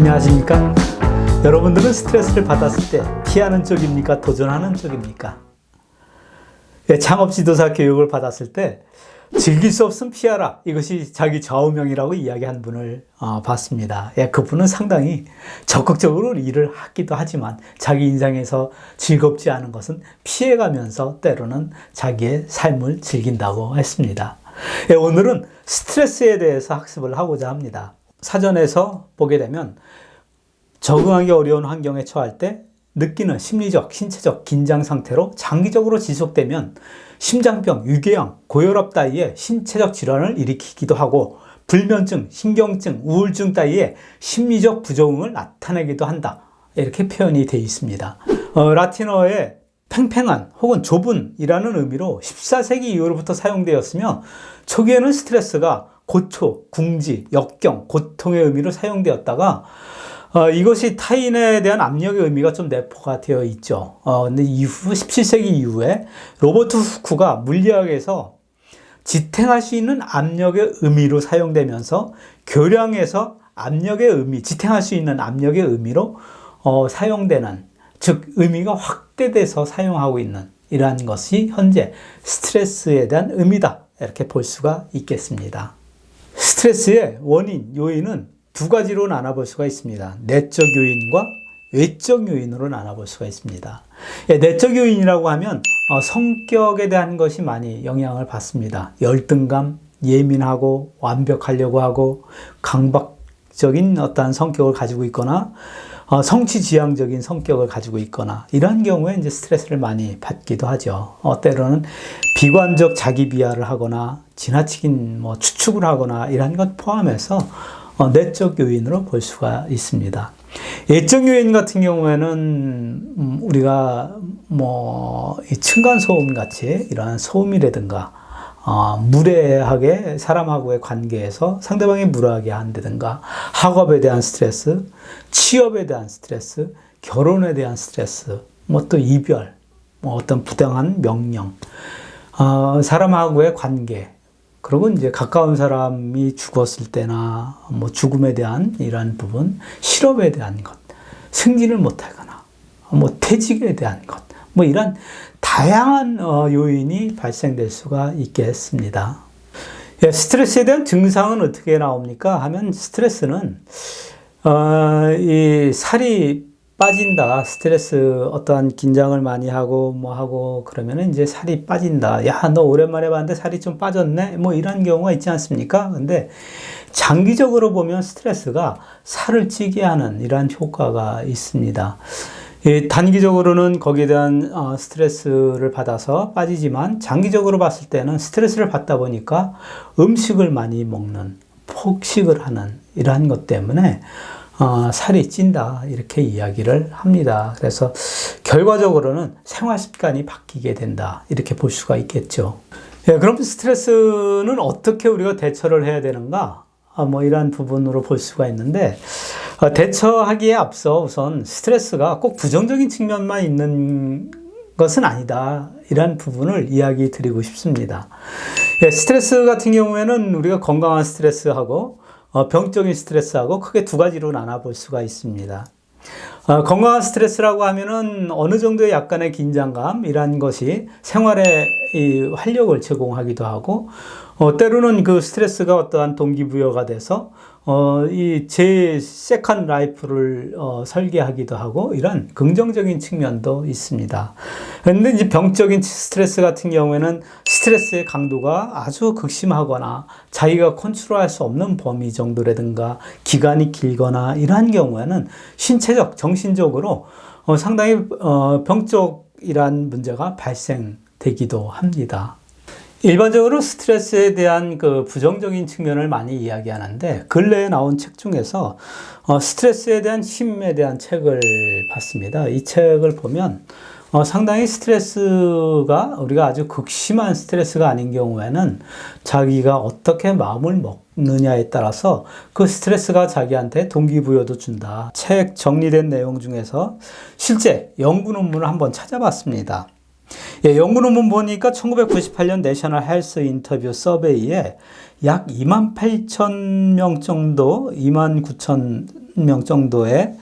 안녕하십니까? 여러분들은 스트레스를 받았을 때 피하는 쪽입니까? 도전하는 쪽입니까? 창업 지도사 교육을 받았을 때 즐길 수 없으면 피하라. 이것이 자기 좌우명이라고 이야기한 분을 봤습니다. 그분은 상당히 적극적으로 일을 하기도 하지만 자기 인생에서 즐겁지 않은 것은 피해가면서 때로는 자기의 삶을 즐긴다고 했습니다. 오늘은 스트레스에 대해서 학습을 하고자 합니다. 사전에서 보게 되면 적응하기 어려운 환경에 처할 때 느끼는 심리적, 신체적 긴장 상태로 장기적으로 지속되면 심장병, 유궤양, 고혈압 따위의 신체적 질환을 일으키기도 하고 불면증, 신경증, 우울증 따위의 심리적 부조응을 나타내기도 한다. 이렇게 표현이 되어 있습니다. 라틴어의 팽팽한 혹은 좁은이라는 의미로 14세기 이후로부터 사용되었으며 초기에는 스트레스가 고초, 궁지, 역경, 고통의 의미로 사용되었다가 이것이 타인에 대한 압력의 의미가 좀 내포가 되어 있죠. 근데 이후 17세기 이후에 로버트 후크가 물리학에서 지탱할 수 있는 압력의 의미로 사용되면서 교량에서 압력의 의미, 지탱할 수 있는 압력의 의미로 사용되는, 즉 의미가 확대돼서 사용하고 있는 이러한 것이 현재 스트레스에 대한 의미다. 이렇게 볼 수가 있겠습니다. 스트레스의 원인, 요인은 두 가지로 나눠볼 수가 있습니다. 내적 요인과 외적 요인으로 나눠볼 수가 있습니다. 내적 요인이라고 하면 성격에 대한 것이 많이 영향을 받습니다. 열등감, 예민하고 완벽하려고 하고 강박적인 어떠한 성격을 가지고 있거나 성취지향적인 성격을 가지고 있거나 이러한 경우에 이제 스트레스를 많이 받기도 하죠. 때로는 비관적 자기 비하를 하거나 지나치긴 추측을 하거나 이러한 것 포함해서 내적 요인으로 볼 수가 있습니다. 예적 요인 같은 경우에는 우리가 이 층간소음 같이 이러한 소음이라든가 무례하게 사람하고의 관계에서 상대방이 무례하게 한다든가 학업에 대한 스트레스, 취업에 대한 스트레스, 결혼에 대한 스트레스, 또 이별, 어떤 부당한 명령, 사람하고의 관계, 그리고 이제 가까운 사람이 죽었을 때나 죽음에 대한 이러한 부분, 실업에 대한 것, 승진을 못하거나 퇴직에 대한 것, 이런 다양한 요인이 발생될 수가 있겠습니다. 스트레스에 대한 증상은 어떻게 나옵니까? 하면 스트레스는 이 살이 빠진다. 스트레스 어떠한 긴장을 많이 하고 그러면은 이제 살이 빠진다. 야, 너 오랜만에 봤는데 살이 좀 빠졌네. 이런 경우가 있지 않습니까? 근데 장기적으로 보면 스트레스가 살을 찌게 하는 이러한 효과가 있습니다. 단기적으로는 거기에 대한 스트레스를 받아서 빠지지만 장기적으로 봤을 때는 스트레스를 받다 보니까 음식을 많이 먹는, 폭식을 하는 이러한 것 때문에 살이 찐다. 이렇게 이야기를 합니다. 그래서 결과적으로는 생활 습관이 바뀌게 된다. 이렇게 볼 수가 있겠죠. 그럼 스트레스는 어떻게 우리가 대처를 해야 되는가? 이러한 부분으로 볼 수가 있는데, 대처하기에 앞서 우선 스트레스가 꼭 부정적인 측면만 있는 것은 아니다. 이런 부분을 이야기 드리고 싶습니다. 스트레스 같은 경우에는 우리가 건강한 스트레스하고 병적인 스트레스하고 크게 두 가지로 나눠볼 수가 있습니다. 건강한 스트레스라고 하면은 어느 정도의 약간의 긴장감, 이런 것이 생활에 이 활력을 제공하기도 하고, 때로는 그 스트레스가 어떠한 동기부여가 돼서, 제 세컨 라이프를 설계하기도 하고, 이런 긍정적인 측면도 있습니다. 그런데 이제 병적인 스트레스 같은 경우에는 스트레스의 강도가 아주 극심하거나 자기가 컨트롤할 수 없는 범위 정도라든가 기간이 길거나 이러한 경우에는 신체적, 정신적으로 상당히 병적이란 문제가 발생되기도 합니다. 일반적으로 스트레스에 대한 그 부정적인 측면을 많이 이야기하는데 근래에 나온 책 중에서 스트레스에 대한 힘에 대한 책을 봤습니다. 이 책을 보면 상당히 스트레스가 우리가 아주 극심한 스트레스가 아닌 경우에는 자기가 어떻게 마음을 먹느냐에 따라서 그 스트레스가 자기한테 동기부여도 준다. 책 정리된 내용 중에서 실제 연구 논문을 한번 찾아봤습니다. 연구 논문 보니까 1998년 내셔널 헬스 인터뷰 서베이에 약 28,000명 정도, 29,000 명 정도의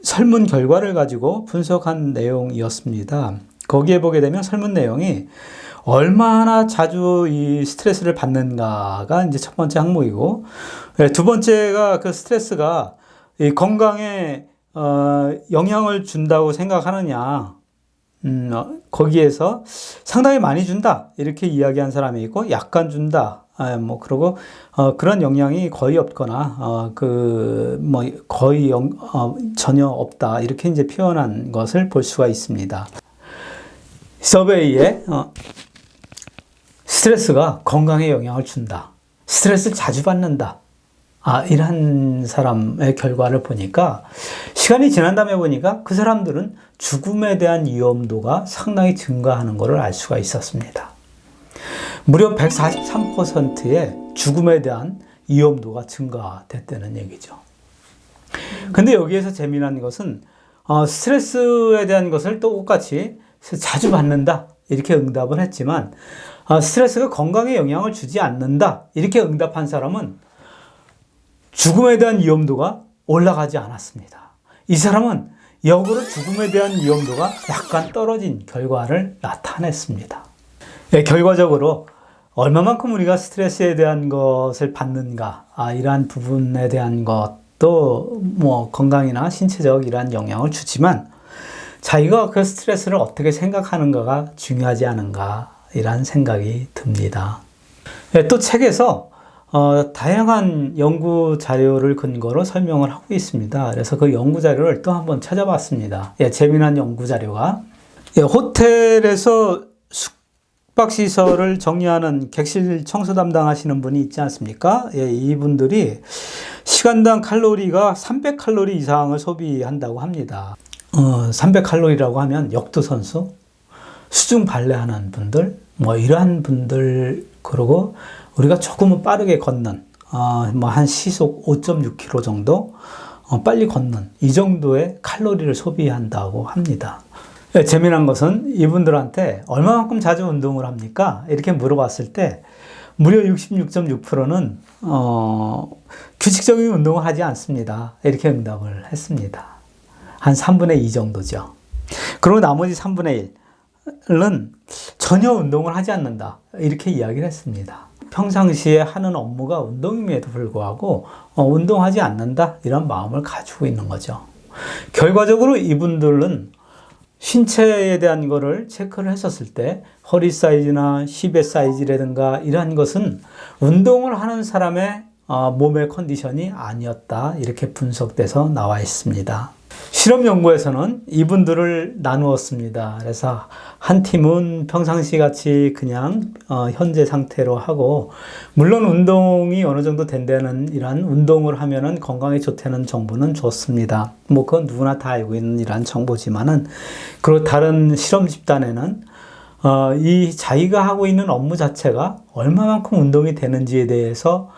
설문 결과를 가지고 분석한 내용이었습니다. 거기에 보게 되면 설문 내용이 얼마나 자주 이 스트레스를 받는가가 이제 첫 번째 항목이고, 두 번째가 그 스트레스가 이 건강에 영향을 준다고 생각하느냐, 거기에서 상당히 많이 준다 이렇게 이야기한 사람이 있고, 약간 준다, 그리고 그런 영향이 거의 없거나 거의 전혀 없다 이렇게 이제 표현한 것을 볼 수가 있습니다. 서베이에 스트레스가 건강에 영향을 준다, 스트레스를 자주 받는다, 이런 사람의 결과를 보니까, 시간이 지난 다음에 보니까 그 사람들은 죽음에 대한 위험도가 상당히 증가하는 것을 알 수가 있었습니다. 무려 143%의 죽음에 대한 위험도가 증가됐다는 얘기죠. 근데 여기에서 재미난 것은 스트레스에 대한 것을 똑같이 자주 받는다 이렇게 응답을 했지만, 스트레스가 건강에 영향을 주지 않는다 이렇게 응답한 사람은 죽음에 대한 위험도가 올라가지 않았습니다. 이 사람은 역으로 죽음에 대한 위험도가 약간 떨어진 결과를 나타냈습니다. 결과적으로 얼마만큼 우리가 스트레스에 대한 것을 받는가, 이러한 부분에 대한 것도 건강이나 신체적 이러한 영향을 주지만, 자기가 그 스트레스를 어떻게 생각하는가가 중요하지 않은가 이런 생각이 듭니다. 또 책에서 다양한 연구 자료를 근거로 설명을 하고 있습니다. 그래서 그 연구 자료를 또 한번 찾아봤습니다. 재미난 연구 자료가, 호텔에서 숙박시설을 정리하는 객실 청소 담당하시는 분이 있지 않습니까? 이분들이 시간당 칼로리가 300칼로리 이상을 소비한다고 합니다. 300칼로리라고 하면 역도선수, 수중 발레하는 분들, 이러한 분들, 그리고 우리가 조금은 빠르게 걷는, 한 시속 5.6km 정도 빨리 걷는 이 정도의 칼로리를 소비한다고 합니다. 재미난 것은 이분들한테 얼마만큼 자주 운동을 합니까? 이렇게 물어봤을 때 무려 66.6%는 규칙적인 운동을 하지 않습니다. 이렇게 응답을 했습니다. 한 3분의 2 정도죠. 그리고 나머지 3분의 1은 전혀 운동을 하지 않는다 이렇게 이야기를 했습니다. 평상시에 하는 업무가 운동임에도 불구하고 운동하지 않는다 이런 마음을 가지고 있는 거죠. 결과적으로 이분들은 신체에 대한 거를 체크를 했었을 때 허리 사이즈나 시배 사이즈라든가 이러한 것은 운동을 하는 사람의 몸의 컨디션이 아니었다 이렇게 분석돼서 나와 있습니다. 실험 연구에서는 이분들을 나누었습니다. 그래서 한 팀은 평상시 같이 그냥 현재 상태로 하고, 물론 운동이 어느 정도 된다는 이런 운동을 하면은 건강에 좋다는 정보는 좋습니다. 그건 누구나 다 알고 있는 이런 정보지만은, 그리고 다른 실험 집단에는 이 자기가 하고 있는 업무 자체가 얼마만큼 운동이 되는지에 대해서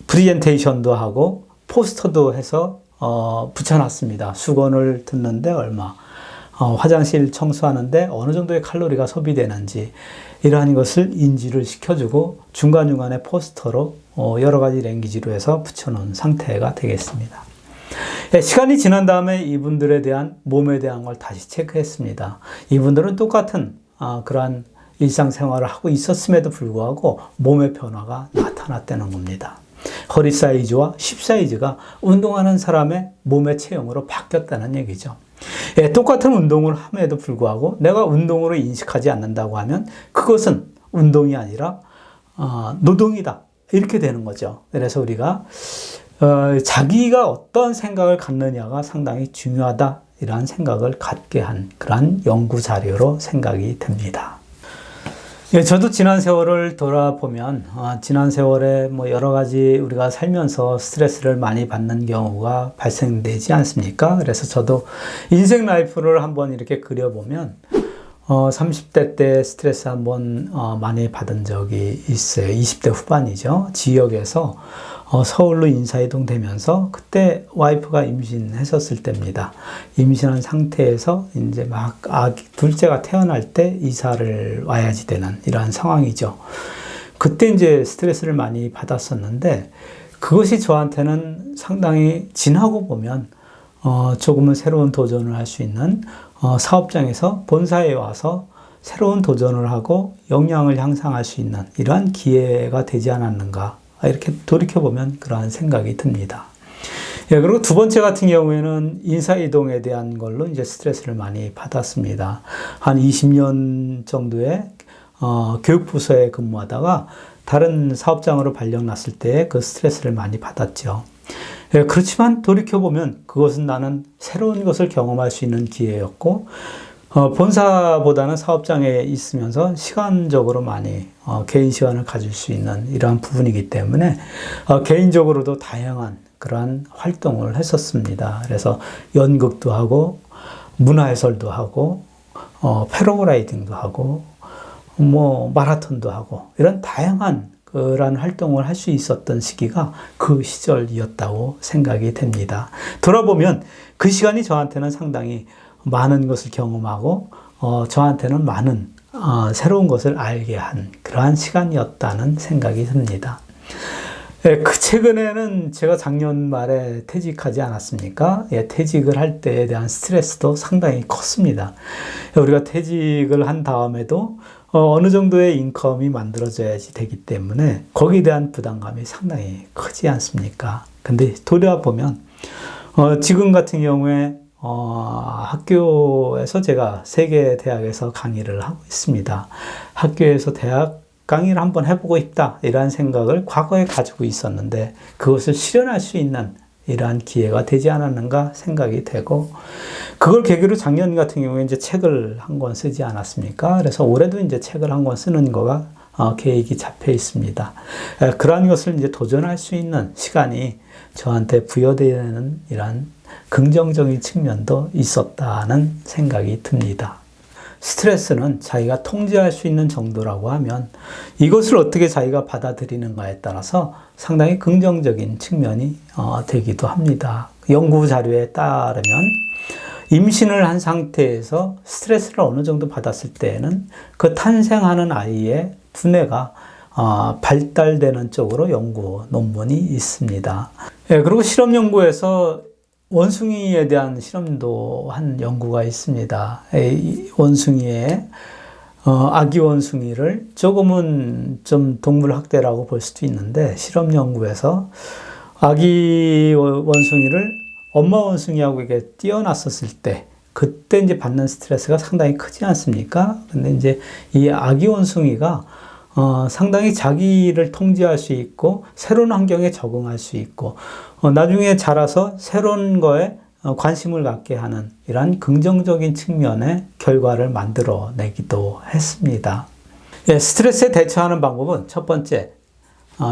프리젠테이션도 하고 포스터도 해서 붙여놨습니다. 수건을 듣는데 얼마, 화장실 청소하는데 어느 정도의 칼로리가 소비되는지 이러한 것을 인지를 시켜주고 중간중간에 포스터로 여러 가지 랭귀지로 해서 붙여놓은 상태가 되겠습니다. 시간이 지난 다음에 이분들에 대한 몸에 대한 걸 다시 체크했습니다. 이분들은 똑같은 그러한 일상생활을 하고 있었음에도 불구하고 몸의 변화가 나타났다는 겁니다. 허리 사이즈와 힙 사이즈가 운동하는 사람의 몸의 체형으로 바뀌었다는 얘기죠. 똑같은 운동을 함에도 불구하고 내가 운동으로 인식하지 않는다고 하면 그것은 운동이 아니라 노동이다 이렇게 되는 거죠. 그래서 우리가 자기가 어떤 생각을 갖느냐가 상당히 중요하다 이러한 생각을 갖게 한 그런 연구 자료로 생각이 됩니다. 저도 지난 세월을 돌아보면 지난 세월에 여러 가지 우리가 살면서 스트레스를 많이 받는 경우가 발생되지 않습니까? 그래서 저도 인생 라이프를 한번 이렇게 그려보면 30대 때 스트레스 한번 많이 받은 적이 있어요. 20대 후반이죠. 지역에서 서울로 인사이동 되면서 그때 와이프가 임신했었을 때입니다. 임신한 상태에서 이제 막 둘째가 태어날 때 이사를 와야지 되는 이러한 상황이죠. 그때 이제 스트레스를 많이 받았었는데 그것이 저한테는 상당히 지나고 보면 조금은 새로운 도전을 할 수 있는 사업장에서 본사에 와서 새로운 도전을 하고 역량을 향상할 수 있는 이러한 기회가 되지 않았는가, 이렇게 돌이켜보면 그러한 생각이 듭니다. 예, 그리고 두 번째 같은 경우에는 인사이동에 대한 걸로 이제 스트레스를 많이 받았습니다. 한 20년 정도의 교육부서에 근무하다가 다른 사업장으로 발령났을 때 그 스트레스를 많이 받았죠. 예, 그렇지만 돌이켜보면 그것은 나는 새로운 것을 경험할 수 있는 기회였고, 본사보다는 사업장에 있으면서 시간적으로 많이 개인 시간을 가질 수 있는 이러한 부분이기 때문에 개인적으로도 다양한 그러한 활동을 했었습니다. 그래서 연극도 하고 문화해설도 하고 패러글라이딩도 하고 마라톤도 하고 이런 다양한 그런 활동을 할 수 있었던 시기가 그 시절이었다고 생각이 됩니다. 돌아보면 그 시간이 저한테는 상당히 많은 것을 경험하고 저한테는 많은 새로운 것을 알게 한 그러한 시간이었다는 생각이 듭니다. 예, 최근에는 제가 작년 말에 퇴직하지 않았습니까? 예, 퇴직을 할 때에 대한 스트레스도 상당히 컸습니다. 우리가 퇴직을 한 다음에도 어느 정도의 인컴이 만들어져야지 되기 때문에 거기에 대한 부담감이 상당히 크지 않습니까? 근데 돌아보면 지금 같은 경우에 학교에서 제가 세계 대학에서 강의를 하고 있습니다. 학교에서 대학 강의를 한번 해보고 있다, 이러한 생각을 과거에 가지고 있었는데 그것을 실현할 수 있는 이러한 기회가 되지 않았는가 생각이 되고, 그걸 계기로 작년 같은 경우에 이제 책을 한 권 쓰지 않았습니까? 그래서 올해도 이제 책을 한 권 쓰는 거가 계획이 잡혀 있습니다. 그러한 것을 이제 도전할 수 있는 시간이 저한테 부여되는 이러한 긍정적인 측면도 있었다는 생각이 듭니다. 스트레스는 자기가 통제할 수 있는 정도라고 하면 이것을 어떻게 자기가 받아들이는가에 따라서 상당히 긍정적인 측면이 되기도 합니다. 연구 자료에 따르면 임신을 한 상태에서 스트레스를 어느 정도 받았을 때에는 그 탄생하는 아이의 두뇌가 발달되는 쪽으로 연구 논문이 있습니다. 예, 그리고 실험 연구에서 원숭이에 대한 실험도 한 연구가 있습니다. 원숭이의 아기 원숭이를 조금은 좀 동물 학대라고 볼 수도 있는데, 실험 연구에서 아기 원숭이를 엄마 원숭이하고 이게 띄어놨었을 때 그때 이제 받는 스트레스가 상당히 크지 않습니까? 근데 이제 이 아기 원숭이가 상당히 자기를 통제할 수 있고 새로운 환경에 적응할 수 있고 나중에 자라서 새로운 거에 관심을 갖게 하는 이러한 긍정적인 측면의 결과를 만들어내기도 했습니다. 예, 스트레스에 대처하는 방법은 첫 번째,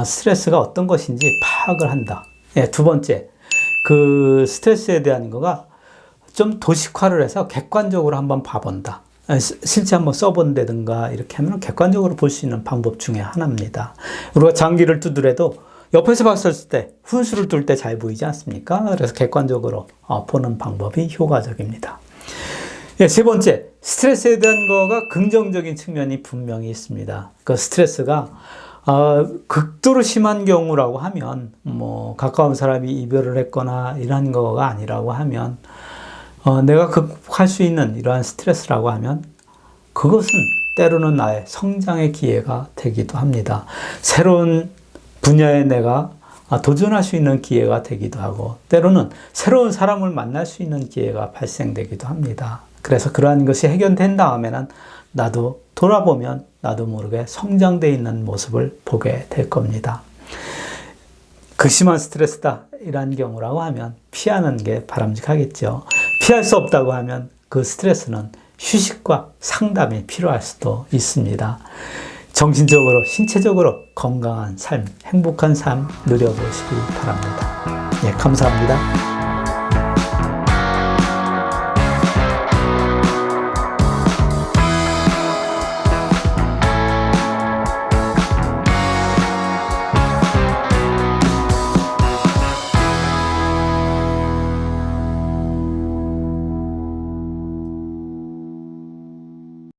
스트레스가 어떤 것인지 파악을 한다. 예, 두 번째, 그 스트레스에 대한 거가 좀 도식화를 해서 객관적으로 한번 봐본다. 실제 한번 써본다든가 이렇게 하면 객관적으로 볼 수 있는 방법 중에 하나입니다. 우리가 장기를 두드려도 옆에서 봤을 때 훈수를 둘 때 잘 보이지 않습니까? 그래서 객관적으로 보는 방법이 효과적입니다. 예, 세 번째, 스트레스에 대한 거가 긍정적인 측면이 분명히 있습니다. 그 스트레스가 극도로 심한 경우라고 하면 가까운 사람이 이별을 했거나 이런 거가 아니라고 하면 내가 극복할 수 있는 이러한 스트레스라고 하면 그것은 때로는 나의 성장의 기회가 되기도 합니다. 새로운 분야에 내가 도전할 수 있는 기회가 되기도 하고 때로는 새로운 사람을 만날 수 있는 기회가 발생되기도 합니다. 그래서 그러한 것이 해결된 다음에는 나도 돌아보면 나도 모르게 성장되어 있는 모습을 보게 될 겁니다. 극심한 스트레스다 이런 경우라고 하면 피하는 게 바람직하겠죠. 피할 수 없다고 하면 그 스트레스는 휴식과 상담이 필요할 수도 있습니다. 정신적으로, 신체적으로 건강한 삶, 행복한 삶 누려보시기 바랍니다. 예, 감사합니다.